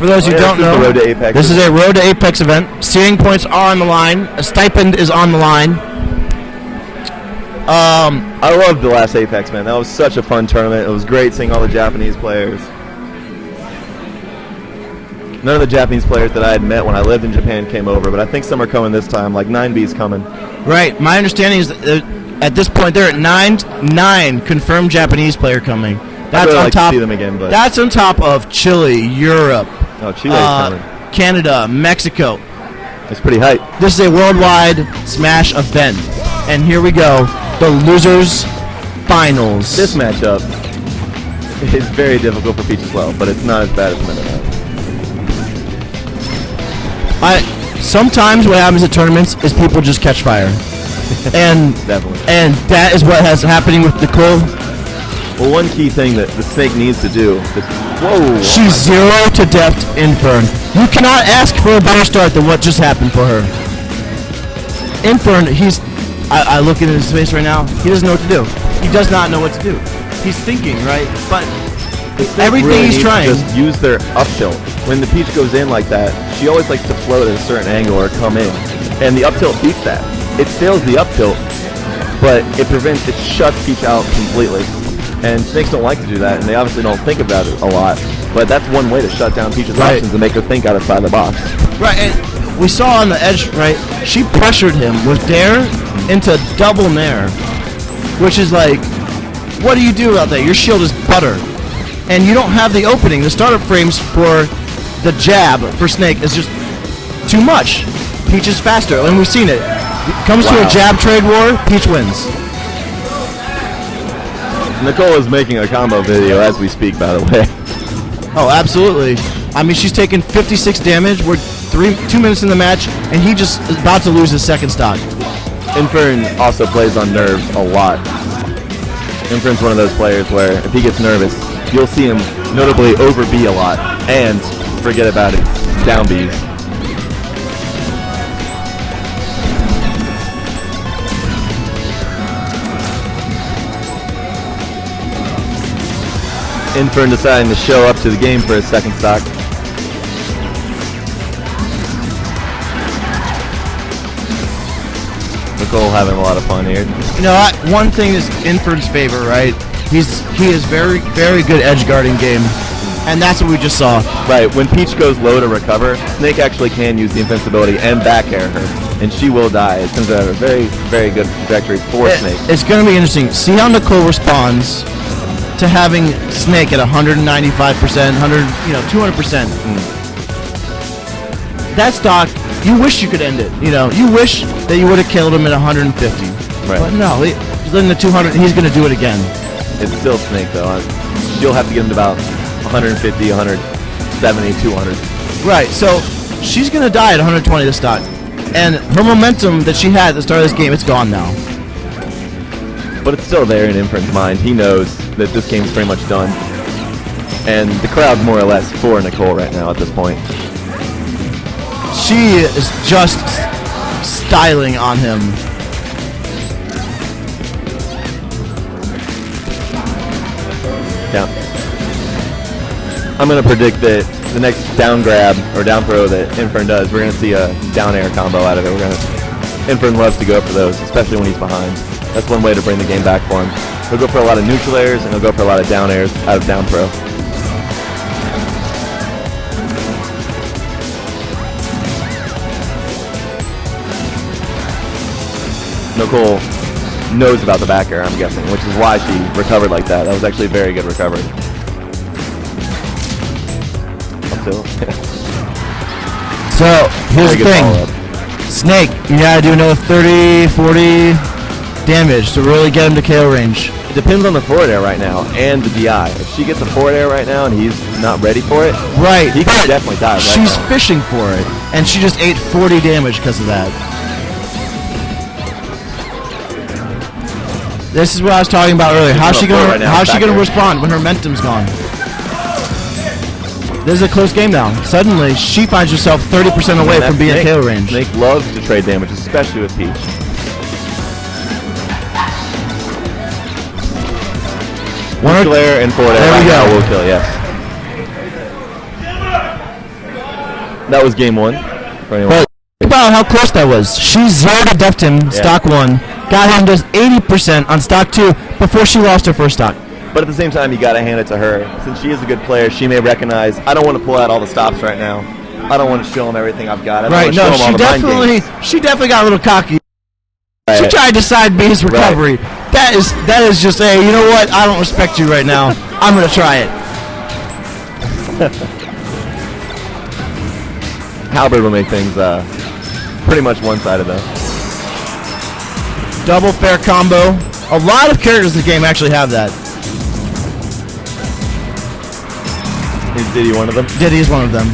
For those who don't know, Road to Apex. This is a Road to Apex event. Steering points are on the line. A stipend is on the line. I loved the last Apex, man. That was such a fun tournament. It was great seeing all the Japanese players. None of the Japanese players that I had met when I lived in Japan came over, but I think some are coming this time. Like 9B's coming. Right. My understanding is that at this point they're at nine confirmed Japanese player coming. That's really on like top. to see them again, but That's on top of Chile, Europe, Chile's coming. Canada, Mexico. It's pretty hype. This is a worldwide Smash event, and here we go, the losers finals. This matchup is very difficult for Peach as well, but it's not as bad as Minute Sometimes what happens at tournaments is people just catch fire, and Definitely. and that is what has happening with Nicole. Well, one key thing that the Snake needs to do is, She's 0 to deft Infern. You cannot ask for a better start than what just happened for her. Infern, I look at his face right now, he doesn't know what to do. He does not know what to do. He's thinking, right? But everything really he's needs to trying. just use their up tilt. When the Peach goes in like that, she always likes to float at a certain angle or come in. And the up tilt beats that. It sails the up tilt, but it shuts Peach out completely. And Snakes don't like to do that, and they obviously don't think about it a lot. But that's one way to shut down Peach's options and make her think outside the box. Right, and we saw on the edge, right, she pressured him with Dare into double Nair, which is like, what do you do about that? Your shield is butter. And you don't have the opening. The startup frames for the jab for Snake is just too much. Peach is faster, and we've seen it. Comes to a jab trade war, Peach wins. Nicole is making a combo video as we speak, by the way. Oh, absolutely. I mean, she's taken 56 damage. We're 2 minutes in the match, and he just is about to lose his second stock. Infern also plays on nerves a lot. Infern's one of those players where if he gets nervous, you'll see him notably over B a lot, and forget about it, down B's. Infern deciding to show up to the game for his second stock. Nicole having a lot of fun here. You know, one thing is Infern's favor, right? He is very, very good edge guarding game, and that's what we just saw. Right, when Peach goes low to recover, Snake actually can use the invincibility and back air her, and she will die. It's going to have a very, very good trajectory for Snake. It's going to be interesting. See how Nicole responds to having Snake at 195%, 200%. That stock, you wish you could end it. You wish that you would have killed him at 150. Right. But no, he's letting the 200. He's going to do it again. It's still Snake though. You'll have to get him to about 150, 170, 200. Right. So she's going to die at 120 this stock, and her momentum that she had at the start of this game, it's gone now. But it's still there in Infern's mind. He knows that this game's pretty much done. And the crowd's more or less for Nicole right now at this point. She is just styling on him. Yeah. I'm going to predict that the next down grab or down throw that Infern does, we're going to see a down air combo out of it. Infern loves to go for those, especially when he's behind. That's one way to bring the game back for him. He'll go for a lot of neutral airs, and he'll go for a lot of down airs out of down throw. Nicole knows about the back air, I'm guessing, which is why she recovered like that. That was actually a very good recovery. So, here's the thing. Snake, you gotta do another 30, 40 damage to really get him to KO range. It depends on the forward air right now and the DI. If she gets a forward air right now and he's not ready for it, right, he can definitely die right She's now. fishing for it, and she just ate 40 damage because of that. This is what I was talking about earlier. How's she gonna respond when her momentum's gone? This is a close game now. Suddenly, she finds herself 30% away from being in KO range. Snake loves to trade damage, especially with Peach. Neutral air and forward air right now will kill, yes. That was game 1. For anyone. But think about how close that was. She zeroed to death him, stock 1, got him to 80% on stock 2 before she lost her first stock. But at the same time, you got to hand it to her. Since she is a good player, she may recognize, I don't want to pull out all the stops right now. I don't want to show them everything I've got. I don't want to show them all the mind games. She definitely got a little cocky. Right. She tried to side B his recovery. Right. That is just, hey, you know what? I don't respect you right now. I'm going to try it. Halberd will make things pretty much one-sided, though. Double fair combo. A lot of characters in the game actually have that. Is Diddy one of them? Diddy is one of them.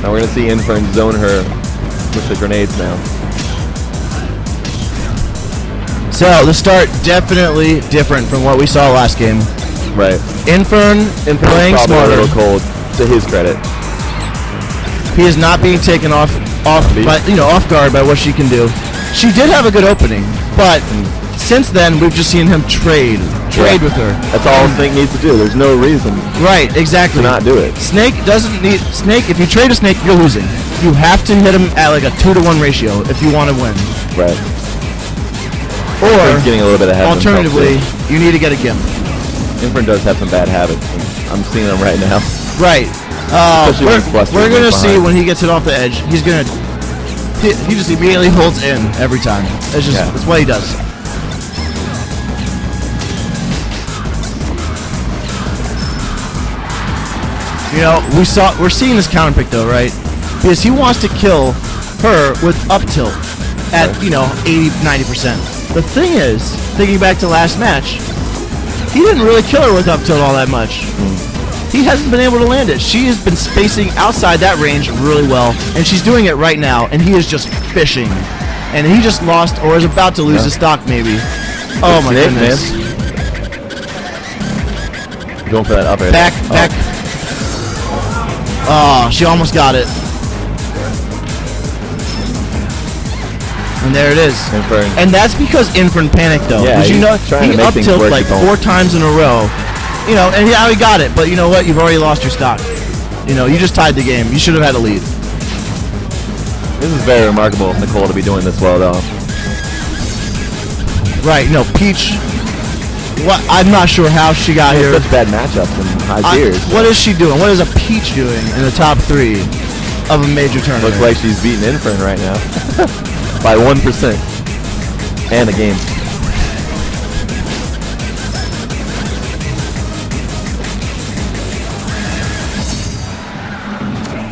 Now we're going to see Infern zone her with the grenades now. So, the start definitely different from what we saw last game. Right. Infern playing probably smarter. A little cold, to his credit. He is not being taken off guard by what she can do. She did have a good opening, but since then we've just seen him trade with her. That's all Snake needs to do. There's no reason. Right, exactly. To not do it. Snake doesn't need Snake. If you trade a Snake, you're losing. You have to hit him at like a 2-to-1 ratio if you want to win. Right. Or he's getting a little bit ahead. Alternatively, you need to get a GimR. Infern does have some bad habits. I'm seeing them right now. Right. We're gonna see when he gets it off the edge. He's gonna. He just immediately holds in every time. That's just that's what he does. You know, we're seeing this counter pick though, right? Because he wants to kill her with up tilt at 80-90%. The thing is, thinking back to last match, he didn't really kill her with up tilt all that much. He hasn't been able to land it. She has been spacing outside that range really well, and she's doing it right now, and he is just fishing. And he just lost, or is about to lose his stock, maybe. Oh my goodness. Going for that up air. Back. Oh, she almost got it. And there it is. Infern. And that's because Infern panicked, though. Yeah, he up tilted like 4 times in a row. You know, and now he got it, but you know what? You've already lost your stock. You know, you just tied the game. You should have had a lead. This is very remarkable of Nicole to be doing this well, though. Right, no, Peach. What? I'm not sure how she got here. Such bad matchups and high tiers. What is she doing? What is a Peach doing in the top 3 of a major tournament? Looks like she's beating Infern right now by 1% and a game.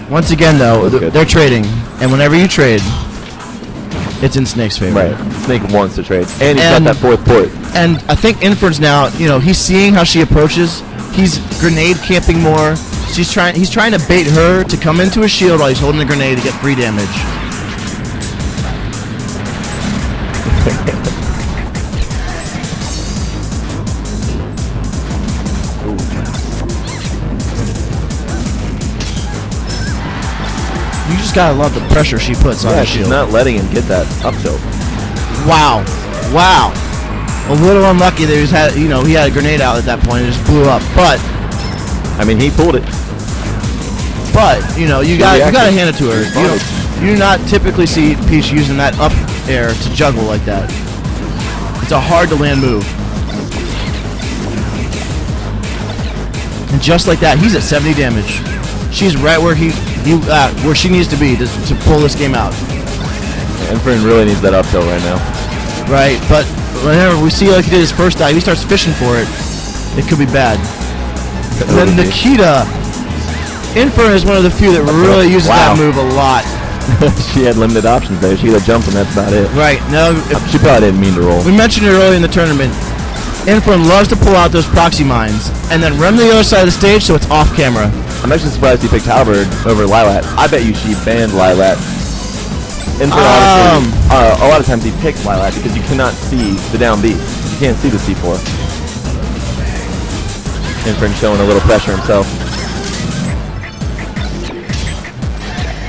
Once again, though, they're trading, and whenever you trade, it's in Snake's favor. Right. Snake wants to trade, and he's got that 4th port. And I think Infern's now, you know, he's seeing how she approaches. He's grenade camping more. He's trying to bait her to come into a shield while he's holding the grenade to get free damage. You just gotta love the pressure she puts on the shield. She's not letting him get that up tilt. Wow. A little unlucky that he had a grenade out at that point and just blew up. But I mean, he pulled it. But you gotta hand it to her. You do not typically see Peach using that up air to juggle like that. It's a hard to land move. And just like that, he's at 70 damage. She's right where where she needs to be to pull this game out. Infern really needs that up tilt right now. Right, but whenever we see like he did his first dive, he starts fishing for it. It could be bad. And then Nikita, Infern is one of the few that really uses that move a lot. She had limited options there. She either jumped and that's about it. Right. No, she probably didn't mean to roll. We mentioned it earlier in the tournament. Infern loves to pull out those proxy mines and then run to the other side of the stage so it's off camera. I'm actually surprised he picked Halberd over Lilat. I bet you she banned Lilat. Infern honestly, a lot of times he picks Lilat because you cannot see the down B. You can't see the C4. Infern showing a little pressure himself.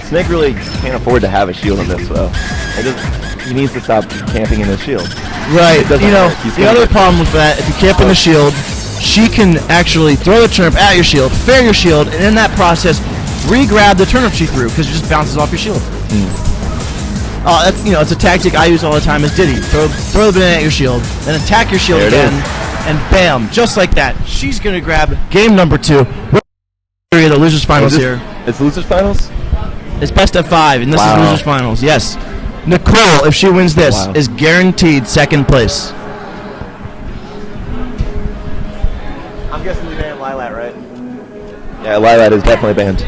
Snake really can't afford to have a shield on this, though. He needs to stop camping in his shield. Right. You know, the other problem with that, if you camp in the shield, she can actually throw the turnip at your shield, fair your shield, and in that process, re-grab the turnip she threw because it just bounces off your shield. It's a tactic I use all the time as Diddy. Throw the banana at your shield, then attack your shield again, and bam, just like that. She's going to grab game number 2. We're the losers finals here. It's losers finals? It's best of 5, and this is losers finals, yes. Nicole, if she wins this, is guaranteed second place. I'm guessing we banned Lilat, right? Yeah, Lilat is definitely banned.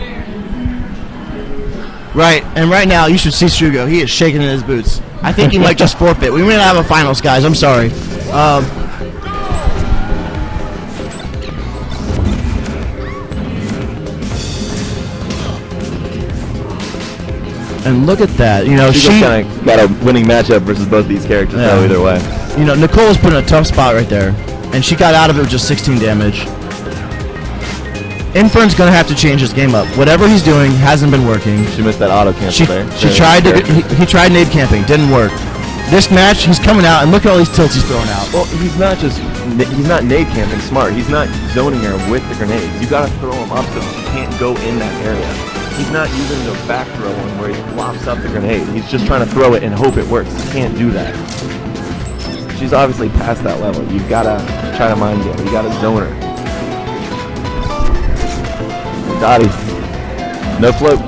Right, and right now you should see Strugo. He is shaking in his boots. I think he might just forfeit. We may not have a finals, guys. I'm sorry. And look at that. She kind of got a winning matchup versus both these characters. So either way. Nicole's put in a tough spot right there, and she got out of it with just 16 damage. Infern's gonna have to change his game up. Whatever he's doing hasn't been working. She missed that auto cancel there. He tried nade camping, didn't work. This match, he's coming out and look at all these tilts he's throwing out. Well, he's not nade camping smart. He's not zoning her with the grenades. You gotta throw him up so she can't go in that area. He's not using the back throw one where he lofts up the grenade. He's just trying to throw it and hope it works. He can't do that. She's obviously past that level. You gotta try to mind game. You gotta zone her. Dottie, no float.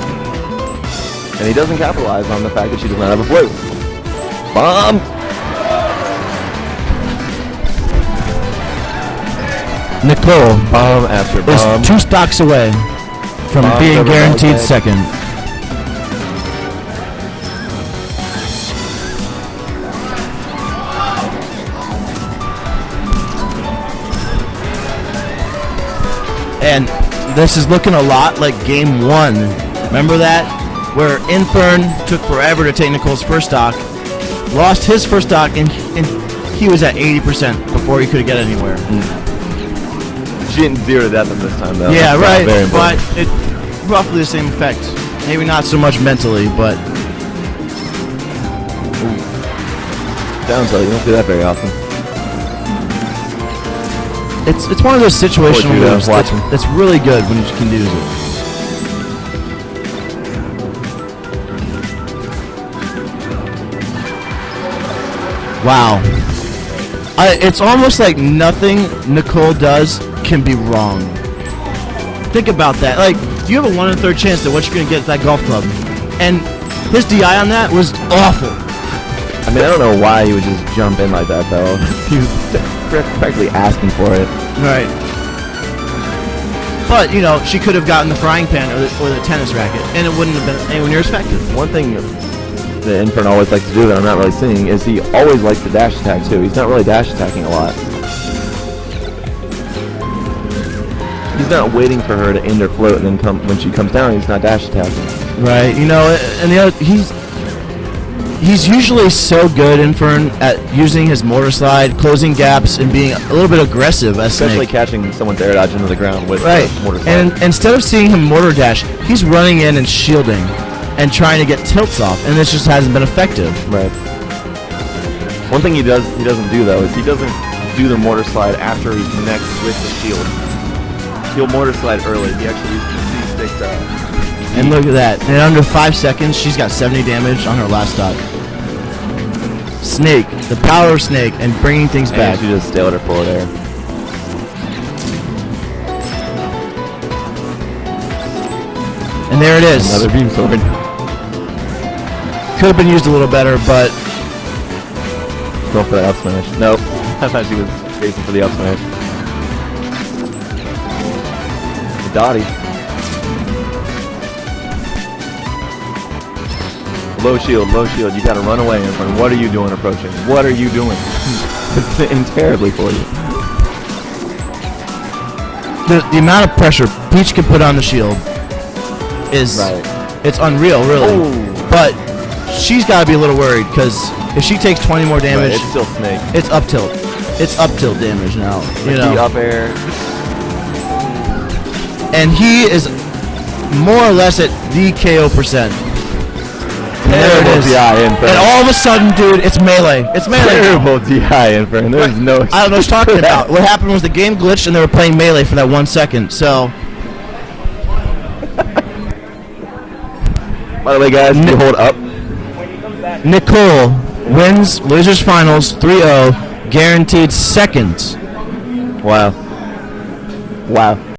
And he doesn't capitalize on the fact that she does not have a float. Bomb! Nicole bomb after bomb. Is 2 stocks away from being guaranteed second. And this is looking a lot like game 1. Remember that? Where Infern took forever to take Nicole's first stock, lost his first stock, and he was at 80% before he could get anywhere. She didn't 0 to death him this time, though. Yeah, right. But it roughly the same effect. Maybe not so much mentally, but down tilt. You don't see that very often. It's one of those situational moves that's really good when you can use it. Wow. It's almost like nothing Nicole does can be wrong. Think about that. Like, you have a 1 1/3 chance that what you're going to get is that golf club. And his DI on that was awful. I mean, I don't know why he would just jump in like that, though. He was practically asking for it. Right. But, she could have gotten the frying pan or the tennis racket, and it wouldn't have been anywhere near as effective. One thing that Infern always likes to do that I'm not really seeing is he always likes to dash attack, too. He's not really dash attacking a lot. He's not waiting for her to end her float, and then when she comes down, he's not dash attacking. Right. And the other, he's usually so good, Infern, at using his mortar slide, closing gaps, and being a little bit aggressive as especially catching someone's air dodge into the ground with mortar slide. And instead of seeing him mortar dash, he's running in and shielding and trying to get tilts off, and this just hasn't been effective. Right. One thing he doesn't do, though, is he doesn't do the mortar slide after he connects with the shield. He'll mortar slide early. He actually uses the SiiS6 And look at that. In under 5 seconds, she's got 70 damage on her last stock. Snake. The power of Snake and bringing things back. She just stayed her forward air. And there it is. Another beam sword. Could have been used a little better, but... Go for the up smash. Nope. I thought she was facing for the up smash. Dottie. Low shield, low shield. You gotta run away in front. What are you doing approaching? What are you doing? It's sitting terribly for you. The amount of pressure Peach can put on the shield is... It's unreal, really. Oh. But she's gotta be a little worried, because if she takes 20 more damage... It's still Snake. It's up tilt. It's up tilt damage now. The up air. And he is more or less at the KO %. there it is. DI Infern. And all of a sudden, dude, it's melee. It's melee. Terrible DI Infern. There's no. I don't know what you're talking about. What happened was the game glitched and they were playing melee for that 1 second. So. By the way, guys, you hold up. Nicole wins Losers Finals 3-0, guaranteed second. Wow. Wow.